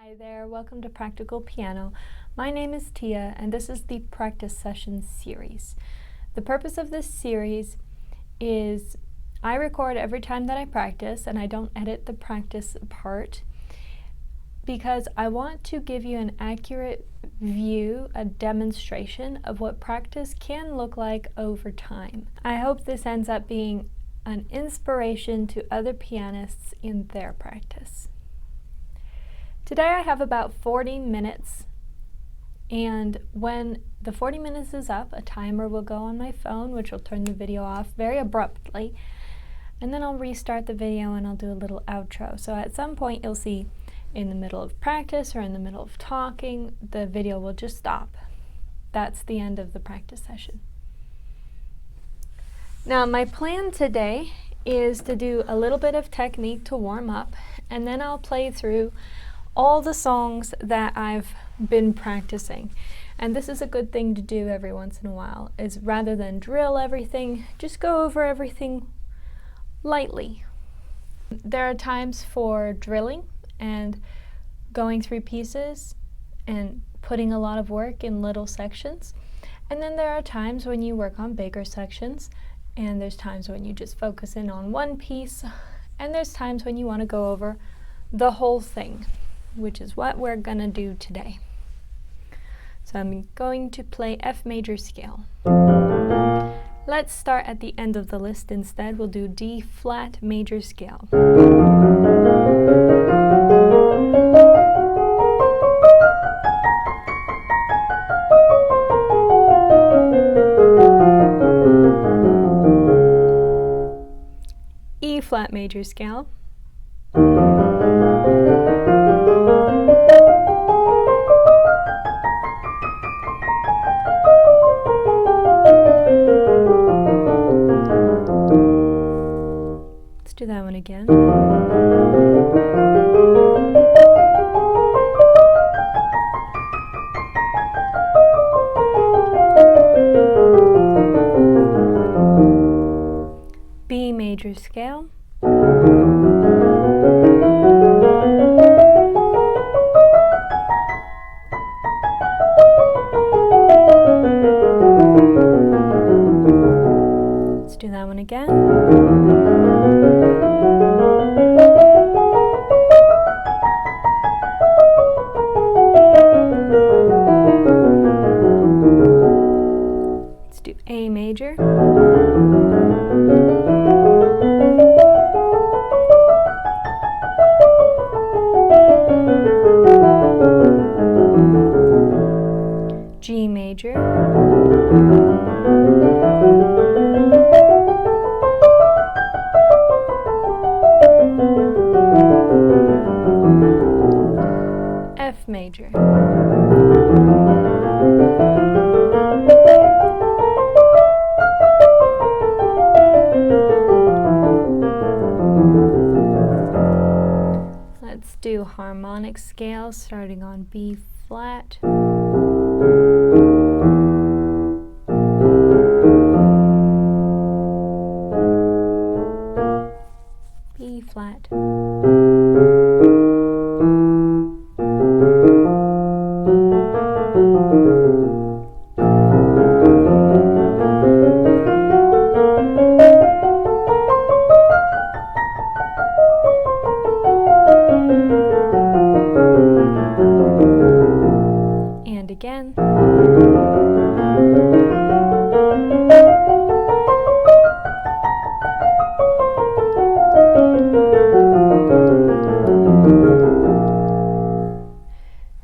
Hi there, welcome to Practical Piano. My name is Tia and this is the practice session series. The purpose of this series is I record every time that I practice and I don't edit the practice part because I want to give you an accurate view, a demonstration of what practice can look like over time. I hope this ends up being an inspiration to other pianists in their practice. Today I have about 40 minutes, and when the 40 minutes is up, a timer will go on my phone, which will turn the video off very abruptly, and then I'll restart the video and I'll do a little outro. So at some point you'll see in the middle of practice or in the middle of talking, the video will just stop. That's the end of the practice session. Now my plan today is to do a little bit of technique to warm up, and then I'll play through all the songs that I've been practicing. And this is a good thing to do every once in a while, is rather than drill everything, just go over everything lightly. There are times for drilling and going through pieces and putting a lot of work in little sections. And then there are times when you work on bigger sections, and there's times when you just focus in on one piece, and there's times when you want to go over the whole thing, which is what we're gonna do today. So I'm going to play F major scale. Let's start at the end of the list instead. We'll do D flat major scale. E flat major scale. Let's do that one again. B major scale. Let's do that one again. Let's do A major. G major. F major. Let's do harmonic scales starting on B flat. B flat. And again.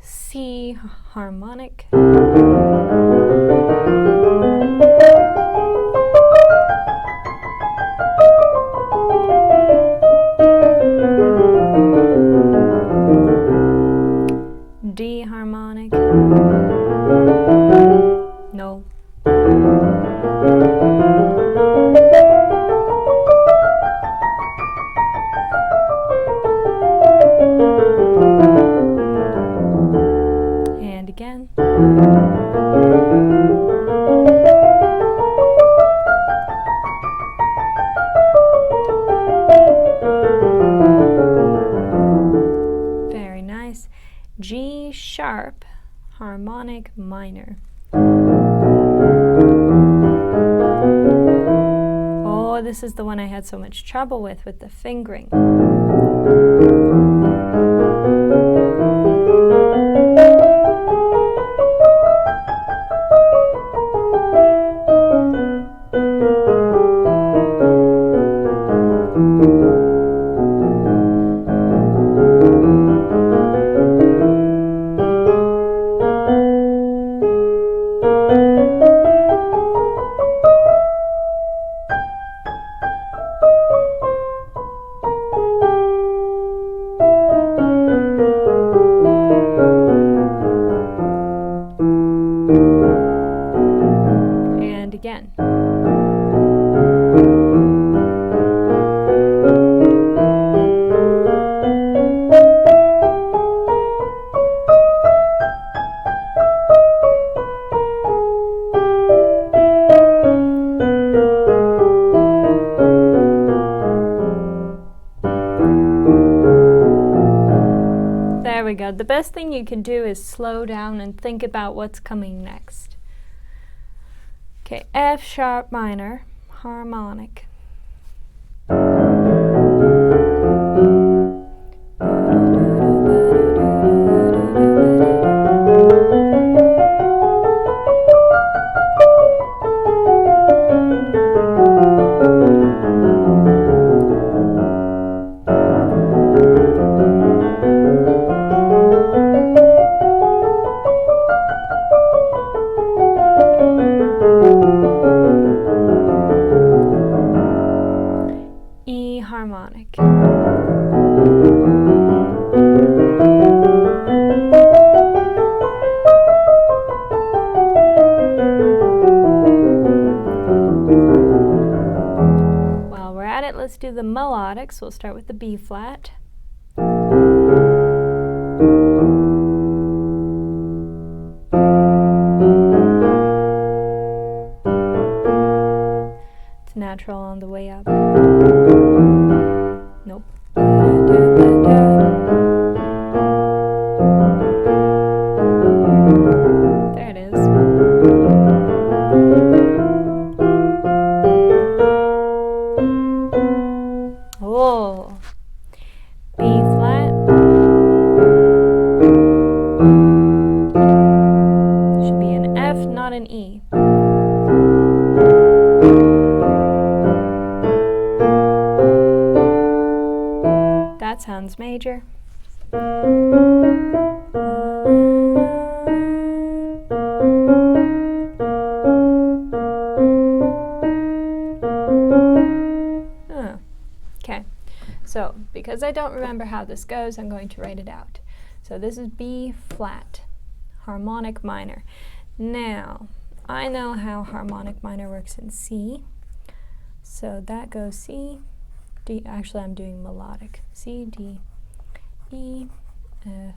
C harmonic. D harmonic. No. And again. G sharp, harmonic minor. Oh, this is the one I had so much trouble with the fingering. Again. There we go. The best thing you can do is slow down and think about what's coming next. Okay, F sharp minor, harmonic. Harmonic. While we're at it, let's do the melodic. So we'll start with the B flat. It's natural on the way up. Nope. There it is. Oh. B flat. Should be an F, not an E. That sounds major. Okay, so because I don't remember how this goes, I'm going to write it out. So this is B flat, harmonic minor. Now, I know how harmonic minor works in C. So that goes C, D, actually I'm doing melodic. C, D, E, F,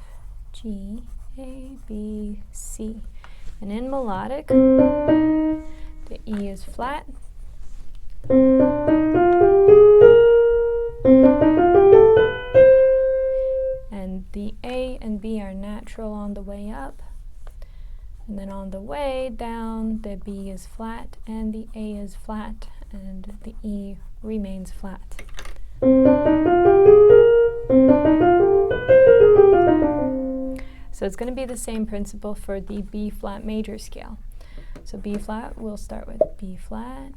G, A, B, C. And in melodic, the E is flat. And the A and B are natural on the way up. And then on the way down, the B is flat and the A is flat and the E remains flat. So it's going to be the same principle for the B flat major scale. So B flat, we'll start with B flat.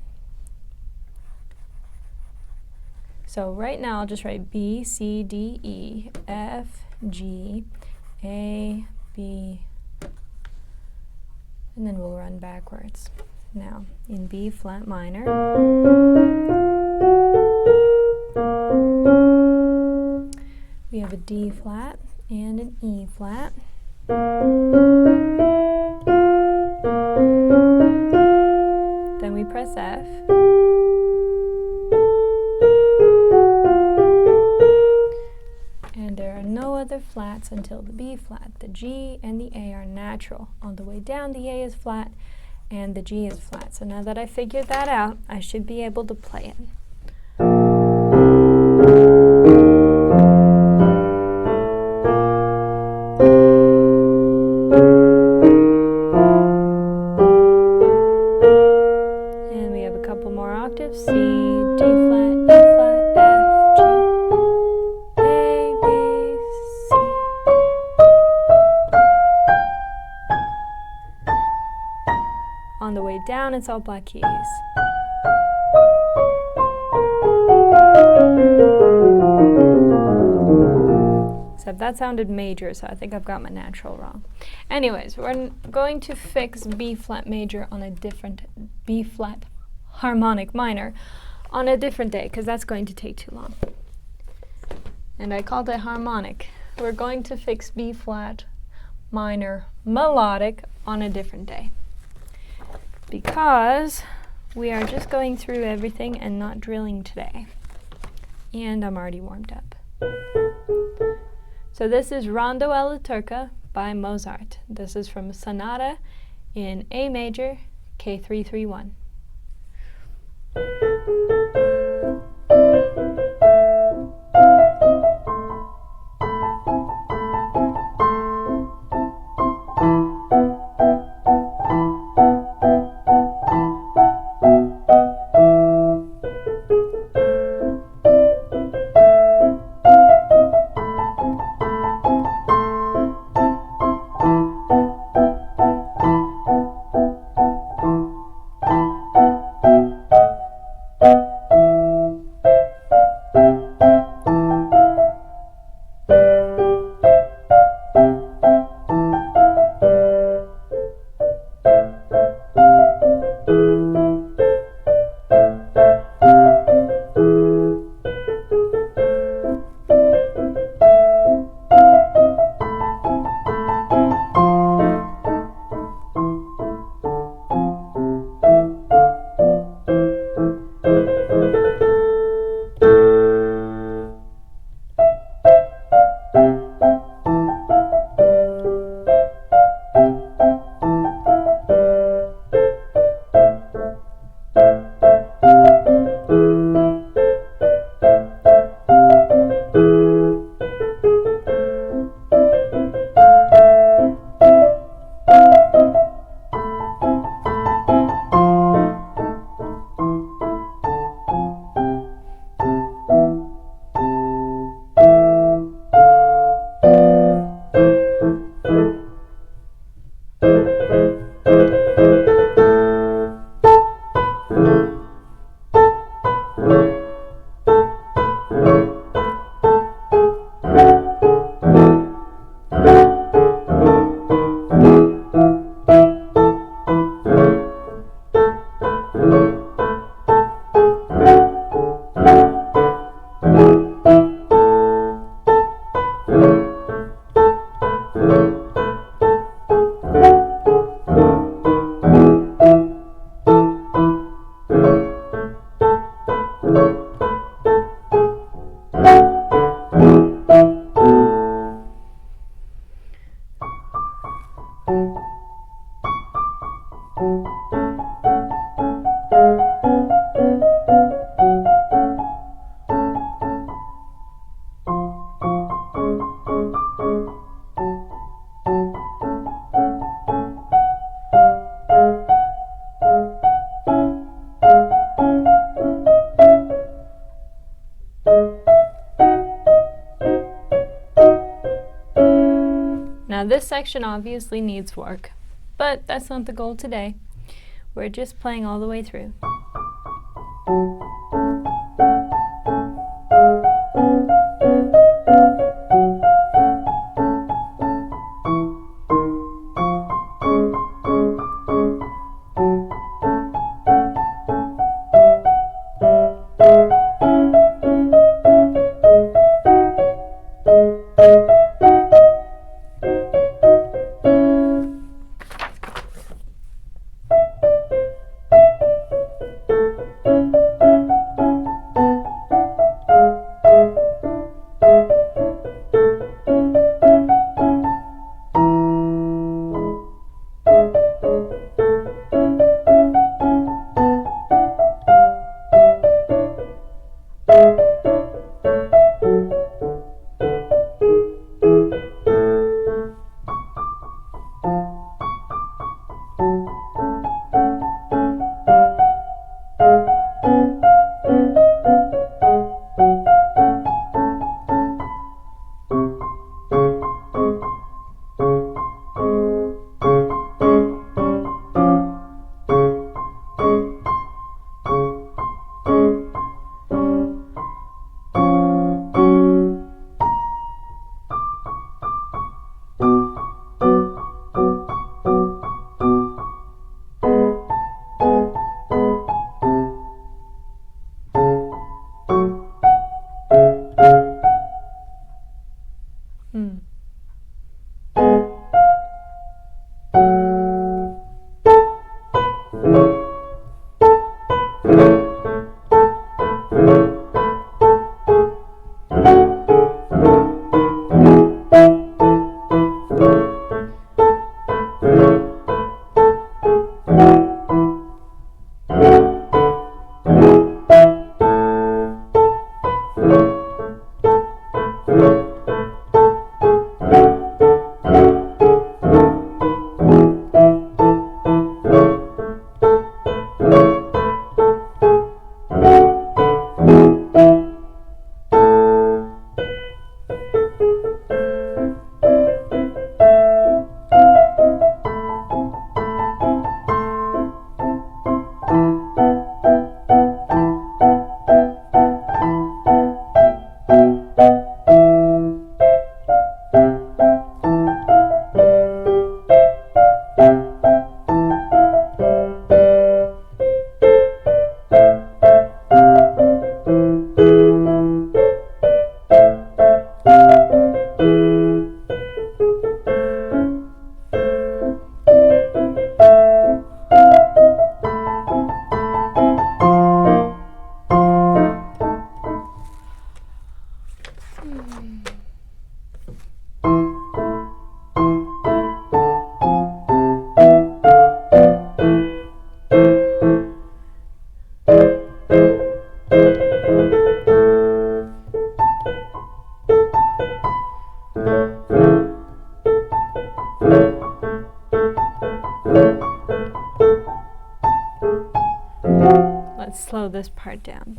So right now I'll just write B, C, D, E, F, G, A, B, and then we'll run backwards. Now in B flat minor, we have a D flat and an E flat. Then we press F. And there are no other flats until the B flat. The G and the A are natural. On the way down, the A is flat and the G is flat. So now that I figured that out, I should be able to play it. On the way down, it's all black keys. Except that sounded major, so I think I've got my natural wrong. Anyways, we're going to fix B flat major on a different B flat harmonic minor on a different day, because that's going to take too long. And I called it harmonic. We're going to fix B flat minor melodic on a different day, because we are just going through everything and not drilling today. And I'm already warmed up. So this is Rhondo Alla Turca by Mozart. This is from Sonata in A major, K331. Now this section obviously needs work, but that's not the goal today. We're just playing all the way through. slow this part down.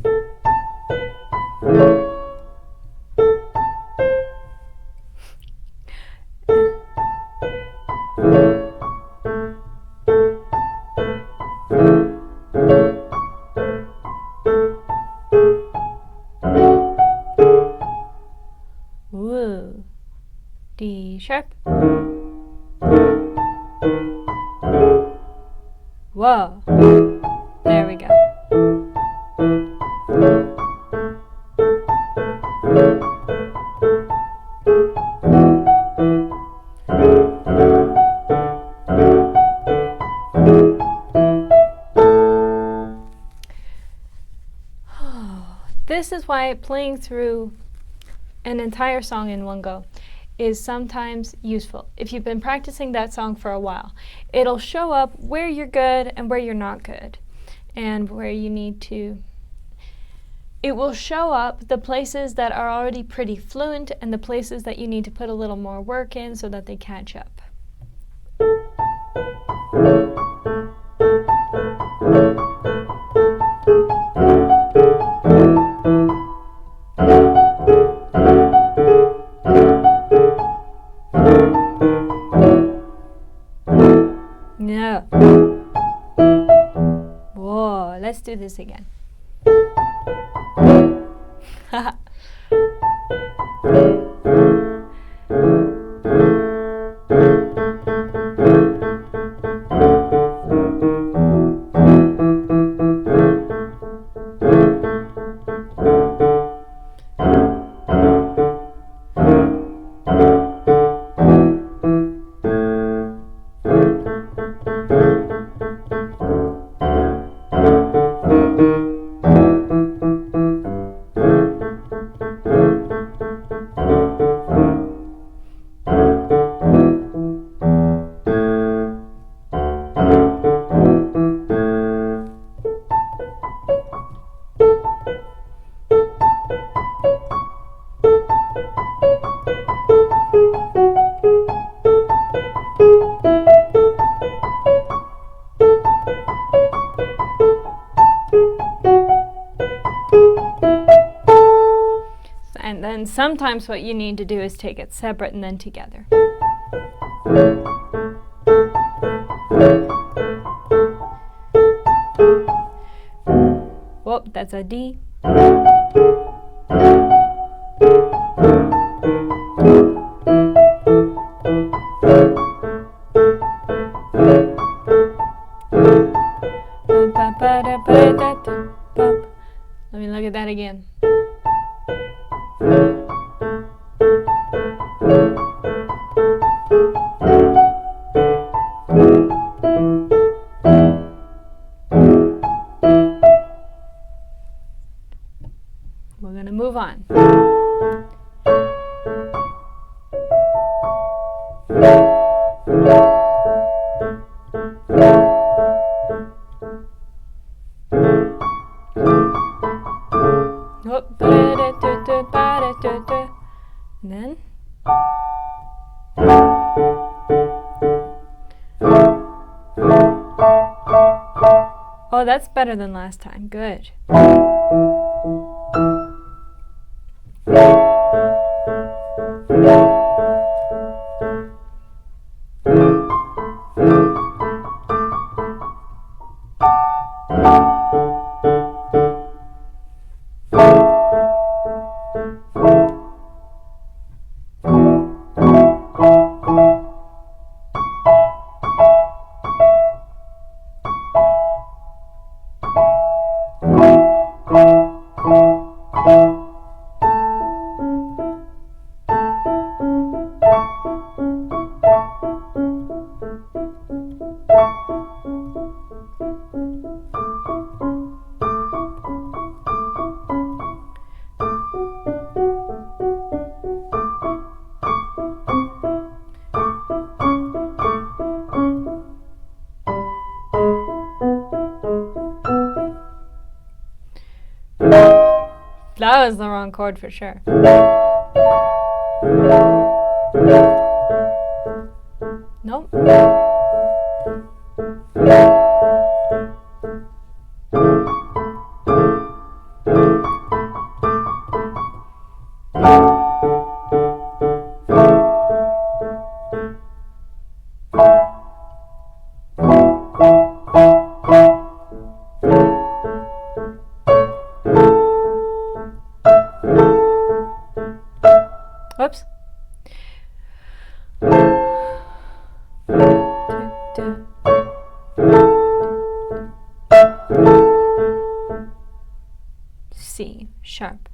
Woo. D sharp. Whoa. There we go. This is why playing through an entire song in one go is sometimes useful. If you've been practicing that song for a while, it'll show up where you're good and where you're not good, and where you need to. It will show up the places that are already pretty fluent and the places that you need to put a little more work in so that they catch up. No. Whoa, let's do this again. And then sometimes what you need to do is take it separate and then together. Whoop, that's a D. Let me look at that again. We're going to move on. And then oh, that's better than last time. Good. That was the wrong chord for sure. Nope. Whoops. C sharp.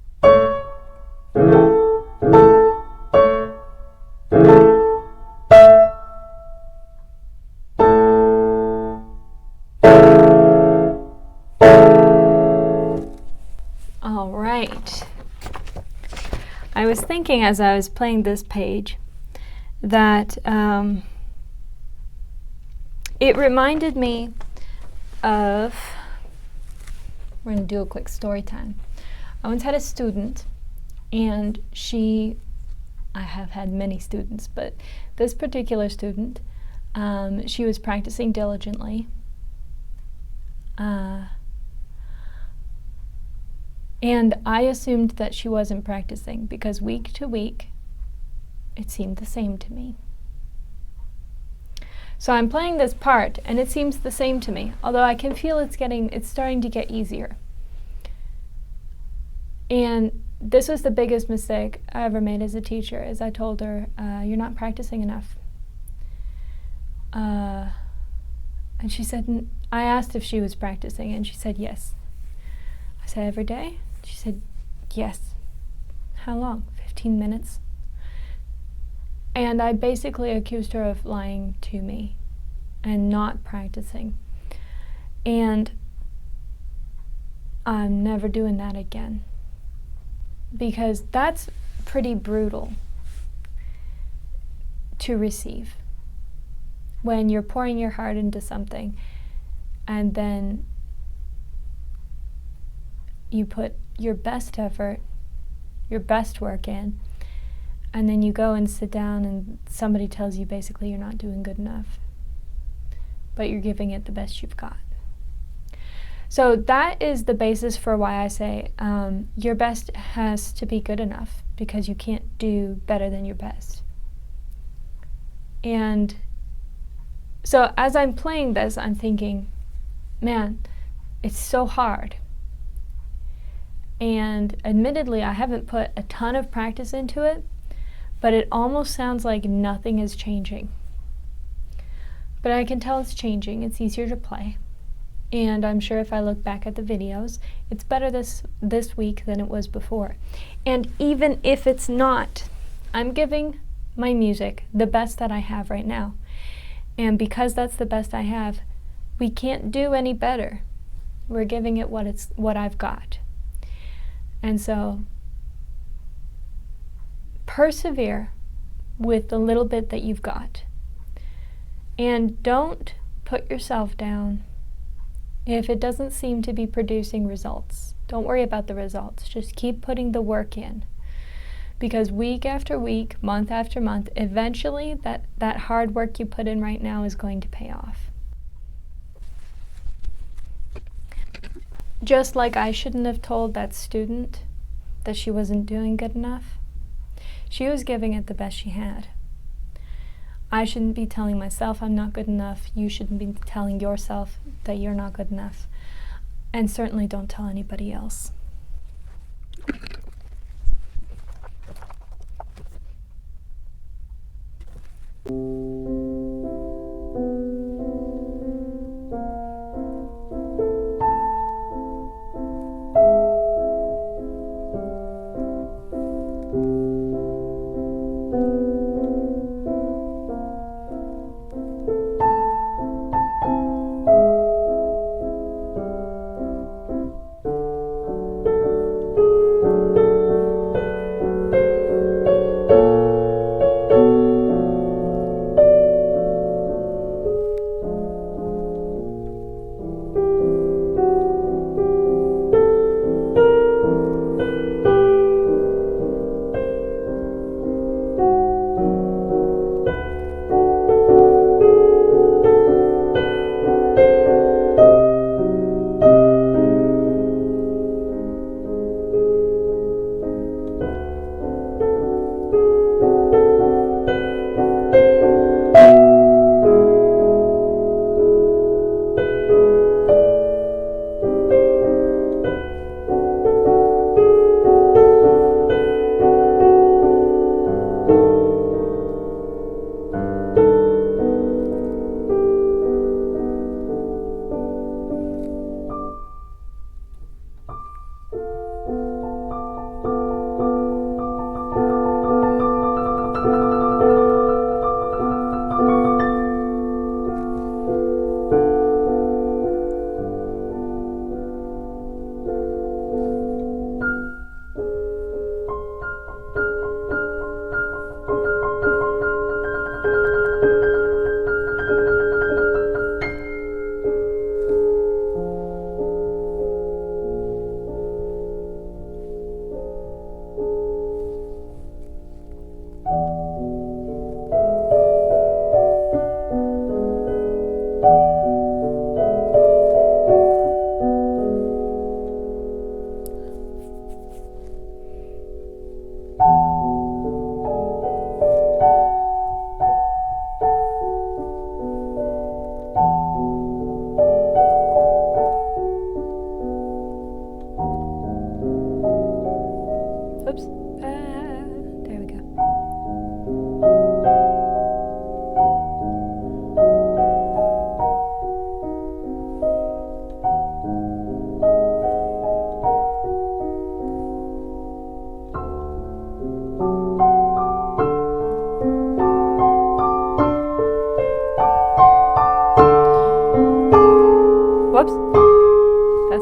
All right. I was thinking as I was playing this page that it reminded me of, we're going to do a quick story time. I once had a student, and I have had many students, but this particular student, she was practicing diligently. And I assumed that she wasn't practicing because week to week, it seemed the same to me. So I'm playing this part, and it seems the same to me, although I can feel it's starting to get easier. And this was the biggest mistake I ever made as a teacher, is I told her, you're not practicing enough. And she said, I asked if she was practicing, and she said yes. I said, every day? She said, yes. How long? 15 minutes? And I basically accused her of lying to me and not practicing. And I'm never doing that again, because that's pretty brutal to receive when you're pouring your heart into something and then you put your best effort, your best work in, and then you go and sit down and somebody tells you basically you're not doing good enough, but you're giving it the best you've got. So that is the basis for why I say your best has to be good enough, because you can't do better than your best. And so as I'm playing this, I'm thinking, man, it's so hard. And admittedly, I haven't put a ton of practice into it, but it almost sounds like nothing is changing. But I can tell it's changing. It's easier to play. And I'm sure if I look back at the videos, it's better this week than it was before. And even if it's not, I'm giving my music the best that I have right now. And because that's the best I have, we can't do any better. We're giving it what I've got. And so persevere with the little bit that you've got. And don't put yourself down if it doesn't seem to be producing results. Don't worry about the results. Just keep putting the work in. Because week after week, month after month, eventually that hard work you put in right now is going to pay off. Just like I shouldn't have told that student that she wasn't doing good enough. She was giving it the best she had. I shouldn't be telling myself I'm not good enough. You shouldn't be telling yourself that you're not good enough. And certainly don't tell anybody else.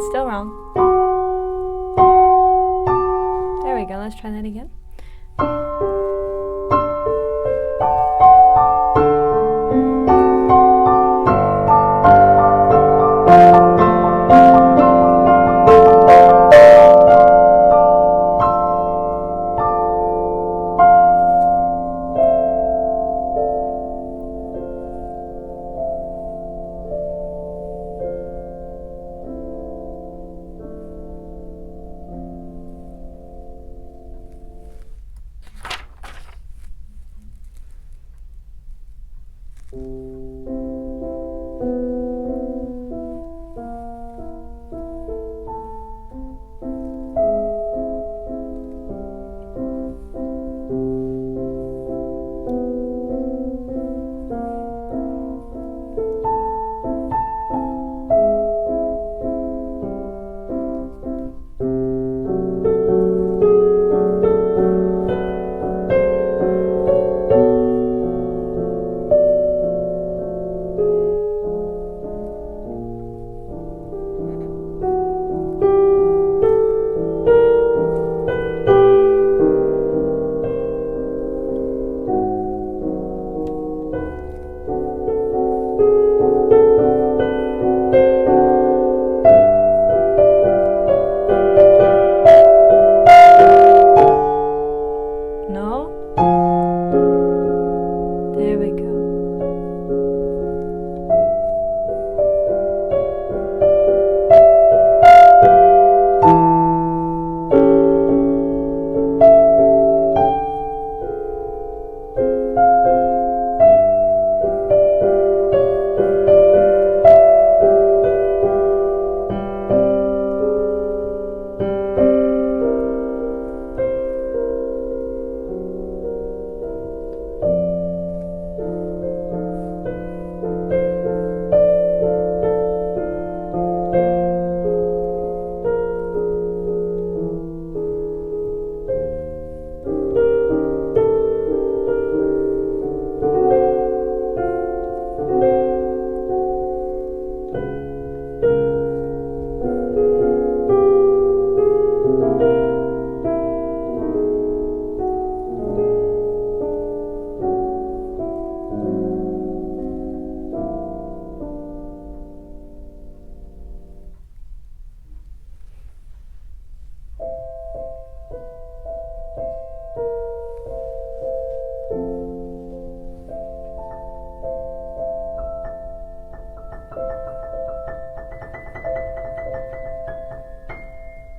that's still wrong. There we go, let's try that again.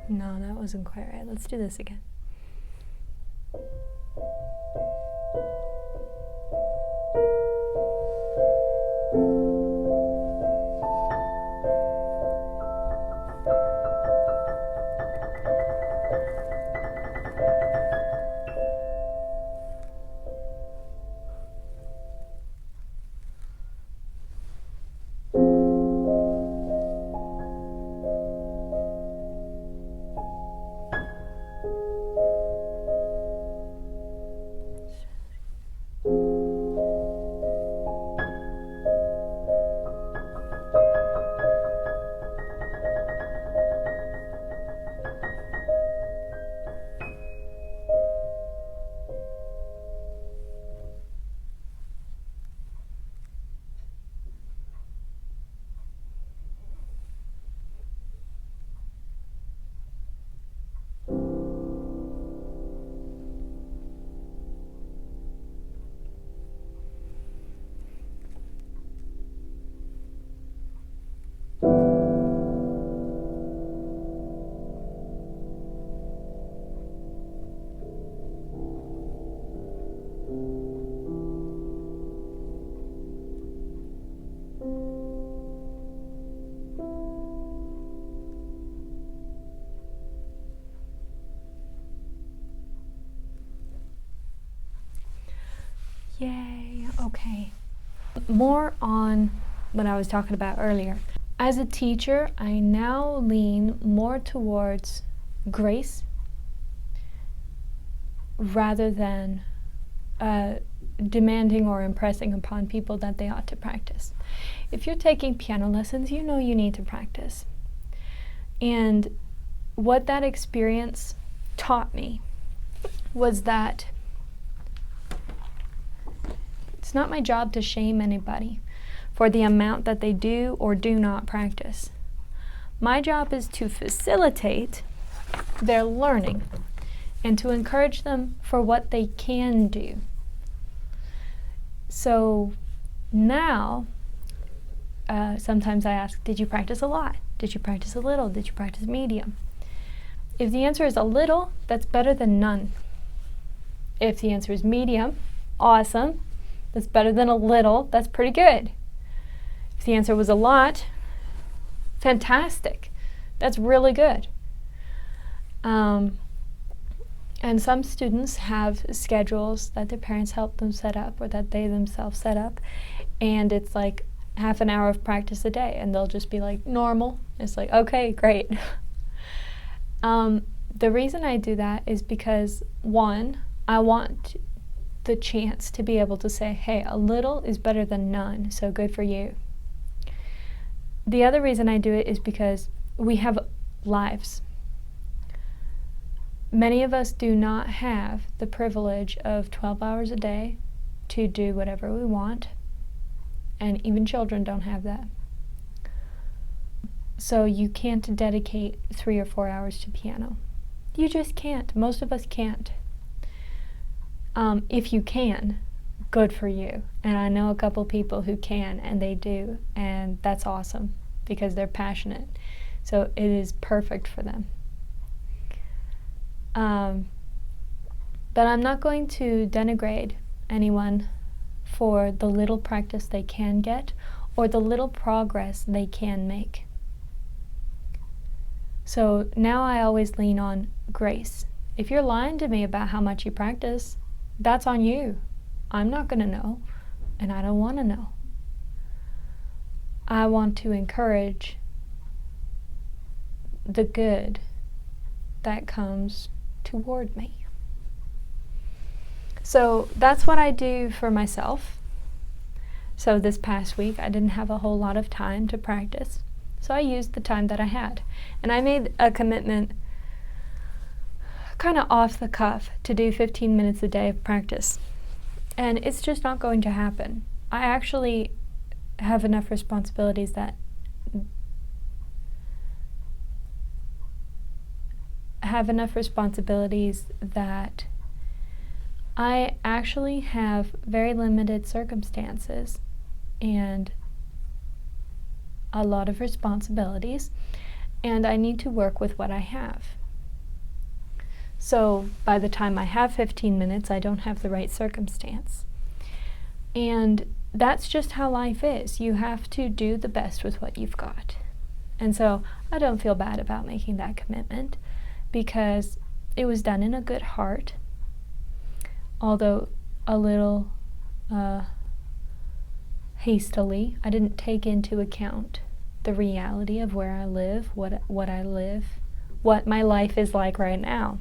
No, that wasn't quite right. Let's do this again. Yay, okay. More on what I was talking about earlier. As a teacher, I now lean more towards grace rather than demanding or impressing upon people that they ought to practice. If you're taking piano lessons, you know you need to practice. And what that experience taught me was that it's not my job to shame anybody for the amount that they do or do not practice. My job is to facilitate their learning and to encourage them for what they can do. So now, sometimes I ask, did you practice a lot? Did you practice a little? Did you practice medium? If the answer is a little, that's better than none. If the answer is medium, awesome. That's better than a little. That's pretty good. If the answer was a lot, fantastic. That's really good. And some students have schedules that their parents help them set up or that they themselves set up. And it's like half an hour of practice a day. And they'll just be like, normal. It's like, okay, great. The reason I do that is because, one, I want the chance to be able to say, hey, a little is better than none, so good for you. The other reason I do it is because we have lives. Many of us do not have the privilege of 12 hours a day to do whatever we want, and even children don't have that. So you can't dedicate 3 or 4 hours to piano. You just can't. Most of us can't. If you can, good for you. And I know a couple people who can, and they do, and that's awesome because they're passionate. So it is perfect for them. But I'm not going to denigrate anyone for the little practice they can get or the little progress they can make. So now I always lean on grace. If you're lying to me about how much you practice, that's on you. I'm not going to know, and I don't want to know. I want to encourage the good that comes toward me. So that's what I do for myself. So this past week I didn't have a whole lot of time to practice, so I used the time that I had. And I made a commitment kind of off the cuff to do 15 minutes a day of practice. And it's just not going to happen. I actually have enough responsibilities that I actually have very limited circumstances and a lot of responsibilities, and I need to work with what I have. So by the time I have 15 minutes, I don't have the right circumstance. And that's just how life is. You have to do the best with what you've got. And so I don't feel bad about making that commitment because it was done in a good heart, although a little hastily. I didn't take into account the reality of where I live, what I live, what my life is like right now.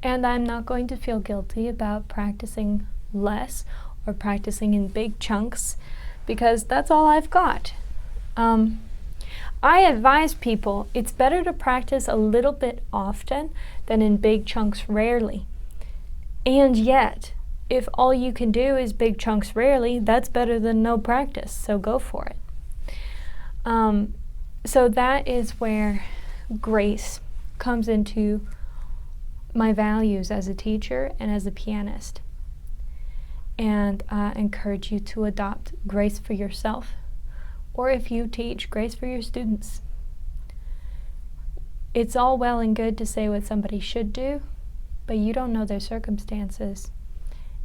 And I'm not going to feel guilty about practicing less or practicing in big chunks because that's all I've got. I advise people it's better to practice a little bit often than in big chunks rarely. And yet, if all you can do is big chunks rarely, that's better than no practice, so go for it. So that is where grace comes into my values as a teacher and as a pianist. And I encourage you to adopt grace for yourself, or if you teach, grace for your students. It's all well and good to say what somebody should do, but you don't know their circumstances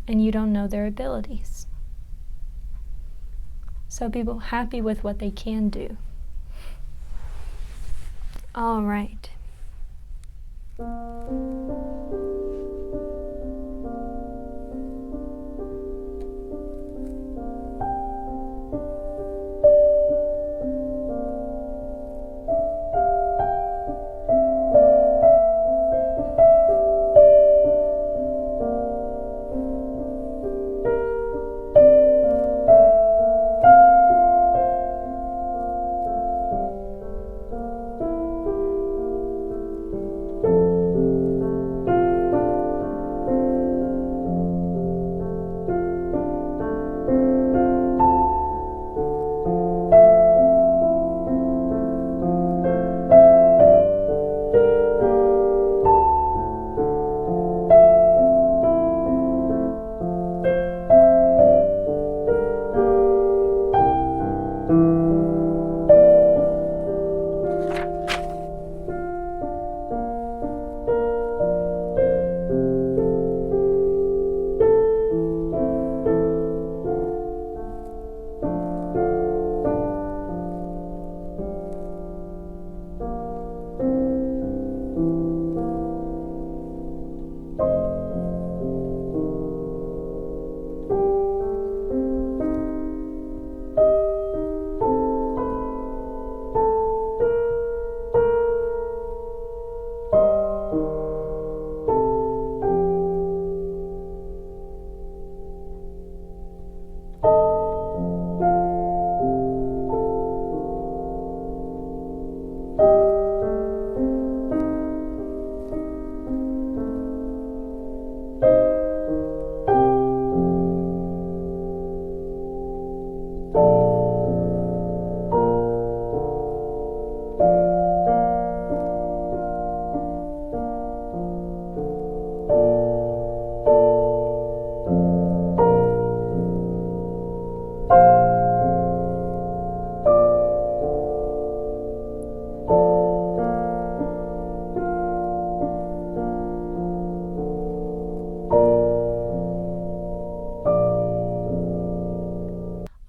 and you don't know their abilities. So be happy with what they can do. All right.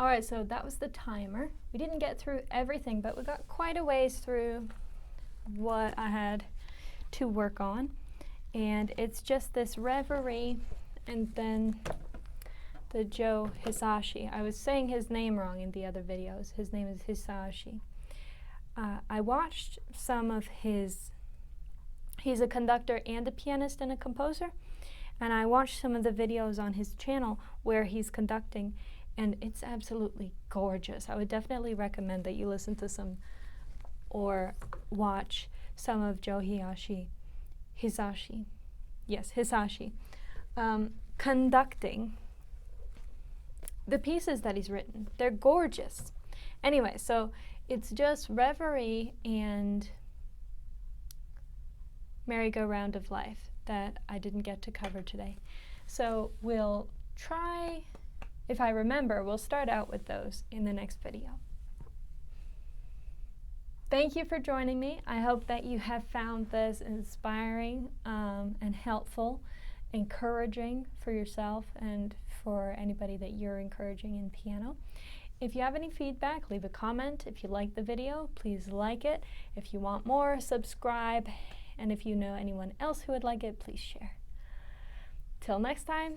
Alright, so that was the timer. We didn't get through everything, but we got quite a ways through what I had to work on. And it's just this Reverie and then the Joe Hisaishi. I was saying his name wrong in the other videos. His name is Hisaishi. I watched some of his, he's a conductor and a pianist and a composer, and I watched some of the videos on his channel where he's conducting, and it's absolutely gorgeous. I would definitely recommend that you listen to some or watch some of Joe Hisaishi. Yes, Hisaishi. Conducting the pieces that he's written. They're gorgeous. Anyway, so it's just Reverie and Merry-Go-Round of Life that I didn't get to cover today. So we'll try, if I remember, we'll start out with those in the next video. Thank you for joining me. I hope that you have found this inspiring and helpful, encouraging for yourself and for anybody that you're encouraging in piano. If you have any feedback, leave a comment. If you like the video, please like it. If you want more, subscribe. And if you know anyone else who would like it, please share. Till next time.